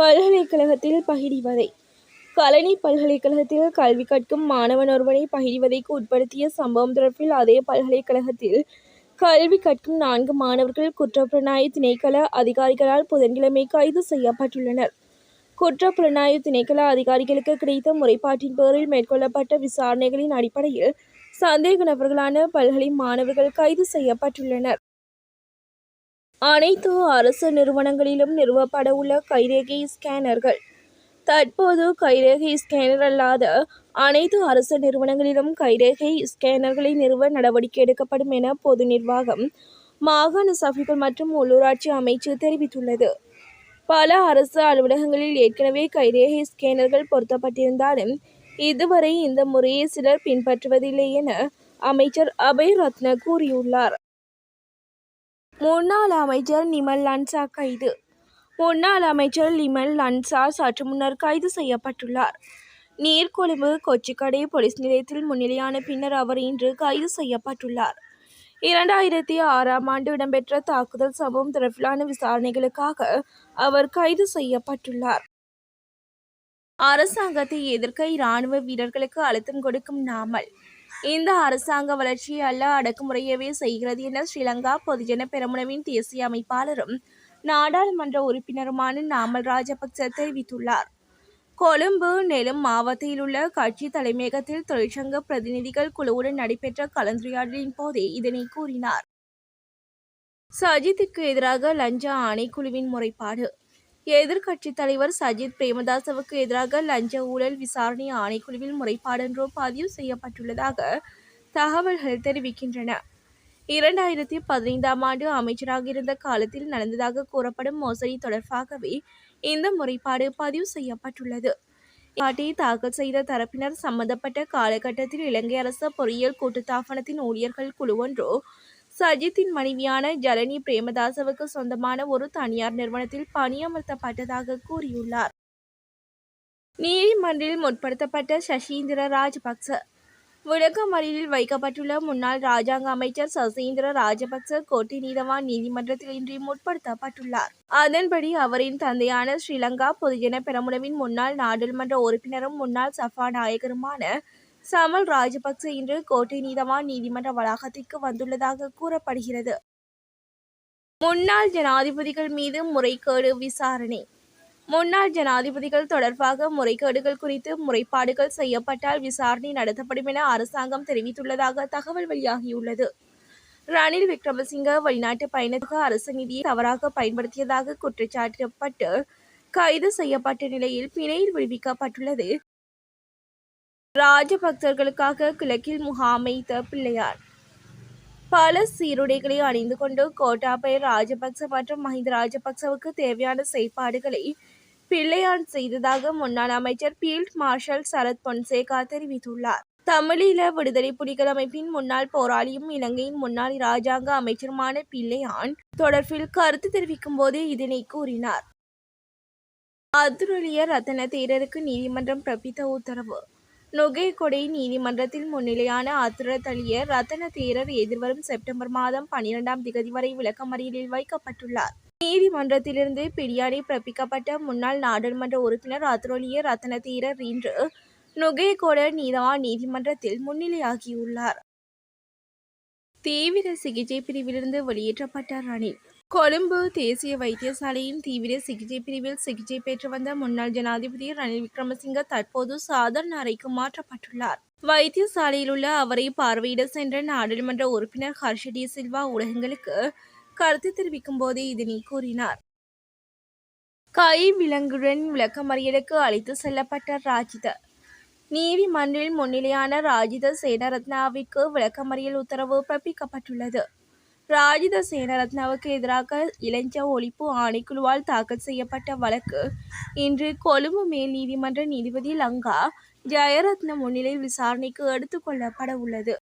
பல்கலைக்கழகத்தில் பகிடிவதை. கலனி பல்கலைக்கழகத்தில் கல்வி கற்கும் மாணவன் ஒருவனை பகிடிவதைக்கு உட்படுத்திய சம்பவம் தொடர்பில் அதே பல்கலைக்கழகத்தில் கல்வி கற்கும் 4 மாணவர்கள் குற்றப்புலனாய்வு திணைக்கள அதிகாரிகளால் புதன்கிழமை கைது செய்யப்பட்டுள்ளனர். குற்றப்புலனாய்வு திணைக்கள அதிகாரிகளுக்கு கிடைத்த முறைப்பாட்டின் பேரில் மேற்கொள்ளப்பட்ட விசாரணைகளின் அடிப்படையில் சந்தேக நபர்களான பல்கலை மாணவர்கள் கைது செய்யப்பட்டுள்ளனர். அனைத்து அரசு நிறுவனங்களிலும் நிறுவப்பட உள்ள கைரேகை ஸ்கேனர்கள். தற்போது கைரேகை ஸ்கேனர் அல்லாத அனைத்து அரசு நிறுவனங்களிலும் கைரேகை ஸ்கேனர்களை நிறுவ நடவடிக்கை எடுக்கப்படும் என பொது நிர்வாகம், மாகாண சபைகள் மற்றும் உள்ளூராட்சி அமைச்சு தெரிவித்துள்ளது. பல அரசு அலுவலகங்களில் ஏற்கனவே கைரேகை ஸ்கேனர்கள் பொருத்தப்பட்டிருந்தாலும் இதுவரை இந்த முறையை சிலர் பின்பற்றுவதில்லை என அமைச்சர் அபய் ரத்ன கூறியுள்ளார். முன்னாள் அமைச்சர் நிமல் லன்சா கைது. முன்னாள் அமைச்சர் நிமல் லன்சா சற்று முன்னர் கைது செய்யப்பட்டுள்ளார். நீர்கொழும்பு கொச்சிக்கடை போலீஸ் நிலையத்தில் முன்னிலையான பின்னர் அவர் இன்று கைது செய்யப்பட்டுள்ளார். 2006ஆம் ஆண்டு இடம்பெற்ற தாக்குதல் சம்பவம் தொடர்பிலான விசாரணைகளுக்காக அவர் கைது செய்யப்பட்டுள்ளார். அரசாங்கத்தை எதிர்க்க இராணுவ வீரர்களுக்கு அழுத்தம் கொடுக்கும் நாமல், இந்த அரசாங்க வளர்ச்சியை அல்ல அடக்குமுறையவே செய்கிறது என ஸ்ரீலங்கா பொதுஜன பெரமுனவின் தேசிய அமைப்பாளரும் நாடாளுமன்ற உறுப்பினருமான நாமல் ராஜபக்ச தெரிவித்துள்ளார். கொழும்பு நெலும் மாவட்டத்தில் உள்ள கட்சி தலைமையகத்தில் தொழிற்சங்க பிரதிநிதிகள் குழுவுடன் நடைபெற்ற கலந்துரையாடலின் போதே இதனை கூறினார். சஜித்துக்கு எதிராக லஞ்ச ஆணைக்குழுவின் முறைப்பாடு. எதிர்க்கட்சித் தலைவர் சஜித் பிரேமதாசவுக்கு எதிராக லஞ்ச ஊழல் விசாரணை ஆணைக்குழுவில் முறைப்பாடொன்று பதிவு செய்யப்பட்டுள்ளதாக தகவல்கள் தெரிவிக்கின்றன. 2015ஆம் ஆண்டு அமைச்சராக இருந்த காலத்தில் நடந்ததாக கூறப்படும் மோசடி தொடர்பாகவே இந்த முறைப்பாடு பதிவு செய்யப்பட்டுள்ளது. முறைப்பாட்டை தாக்கல் செய்த தரப்பினர் சம்பந்தப்பட்ட காலகட்டத்தில் இலங்கை அரச பொறியியல் கூட்டுத்தாபனத்தின் ஊழியர்கள் குழு ஒன்று சஜித்தின் மனைவியான ஜலனி பிரேமதாசவுக்கு சொந்தமான ஒரு தனியார் நிறுவனத்தில் பணியமர்த்தப்பட்டதாக கூறியுள்ளார். நீதிமன்றில் முற்படுத்தப்பட்ட சசீந்திர ராஜபக்ச. விளக்கமறியலில் வைக்கப்பட்டுள்ள முன்னாள் இராஜாங்க அமைச்சர் சசீந்திர ராஜபக்ச கோட்டை நீதவான் நீதிமன்றத்தில் இன்று முற்படுத்தப்பட்டுள்ளார். அதன்படி அவரின் தந்தையான ஸ்ரீலங்கா பொதுஜன பெரமுனவின் முன்னாள் நாடாளுமன்ற உறுப்பினரும் முன்னாள் சபாநாயகருமான சமல் ராஜபக்ச இன்று கோட்டை நீதவான் நீதிமன்ற வளாகத்திற்கு வந்துள்ளதாக கூறப்படுகிறது. முன்னாள் ஜனாதிபதிகள் மீது முறைகேடு விசாரணை. முன்னாள் ஜனாதிபதிகள் தொடர்பாக முறைகேடுகள் குறித்து முறைப்பாடுகள் செய்யப்பட்டால் விசாரணை நடத்தப்படும் என அரசாங்கம் தெரிவித்துள்ளதாக தகவல் வெளியாகியுள்ளது. ரணில் விக்ரமசிங்க வெளிநாட்டு பயணத்துக்கு அரசு நிதியை தவறாக பயன்படுத்தியதாக குற்றச்சாட்டப்பட்டு கைது செய்யப்பட்ட நிலையில் பிணையில் விடுவிக்கப்பட்டுள்ளது. ராஜபக்சர்களுக்காக கிழக்கில் முகாமைத்த பிள்ளையான். பல சீருடைகளை அணிந்து கொண்டு கோட்டாபய ராஜபக்ச மற்றும் மஹிந்த ராஜபக்சவுக்கு தேவையான செயற்பாடுகளை பிள்ளையான் செய்ததாக முன்னாள் அமைச்சர் பீல்ட் மார்ஷல் சரத் பொன்சேகா தெரிவித்துள்ளார். தமிழீழ விடுதலை புலிகள் அமைப்பின் முன்னாள் போராளியும் இலங்கையின் முன்னாள் இராஜாங்க அமைச்சருமான பிள்ளையான் தொடர்பில் கருத்து தெரிவிக்கும் போது இதனை கூறினார். அதுரலிய ரத்தன தேரருக்கு நீதிமன்றம் பிறப்பித்த உத்தரவு. நுகேகொடை நீதிமன்றத்தில் முன்னிலையான அதுரலிய ரத்தன தேரர் எதிர்வரும் செப்டம்பர் மாதம் 12ஆம் திகதி வரை விளக்கமறியலில் வைக்கப்பட்டுள்ளார். நீதிமன்றத்திலிருந்து பிடியாணை பிறப்பிக்கப்பட்ட முன்னாள் நாடாளுமன்ற உறுப்பினர் அதுரலிய ரத்தன தேரர் இன்று நுகேகொட நீதவான் நீதிமன்றத்தில் முன்னிலையாகியுள்ளார். தீவிர சிகிச்சை பிரிவிலிருந்து வெளியேற்றப்பட்ட ரணில். கொழும்பு தேசிய வைத்தியசாலையின் தீவிர சிகிச்சை பிரிவில் சிகிச்சை பெற்று வந்த முன்னாள் ஜனாதிபதி ரணில் விக்ரமசிங்க தற்போது சாதாரண அறைக்கு மாற்றப்பட்டுள்ளார். வைத்தியசாலையில் உள்ள அவரை பார்வையிட சென்ற நாடாளுமன்ற உறுப்பினர் ஹர்ஷ டி சில்வா ஊடகங்களுக்கு கருத்து தெரிவிக்கும் போதே இதனை கூறினார். கை விலங்குடன் விளக்கமறியலுக்கு அழைத்து செல்லப்பட்ட ராஜித. நீதிமன்றில் முன்னிலையான ராஜித சேனரத்னவிற்கு விளக்கமறியல் உத்தரவு பிறப்பிக்கப்பட்டுள்ளது. ராஜித சேனரத்னவுக்கு எதிராக இளஞ்ச ஒழிப்பு ஆணைக்குழுவால் தாக்கல் செய்யப்பட்ட வழக்கு இன்று கொழும்பு மேல் நீதிமன்ற நீதிபதி லங்கா ஜயரத்ன முன்னிலையில் விசாரணைக்கு எடுத்துக் கொள்ளப்பட உள்ளது.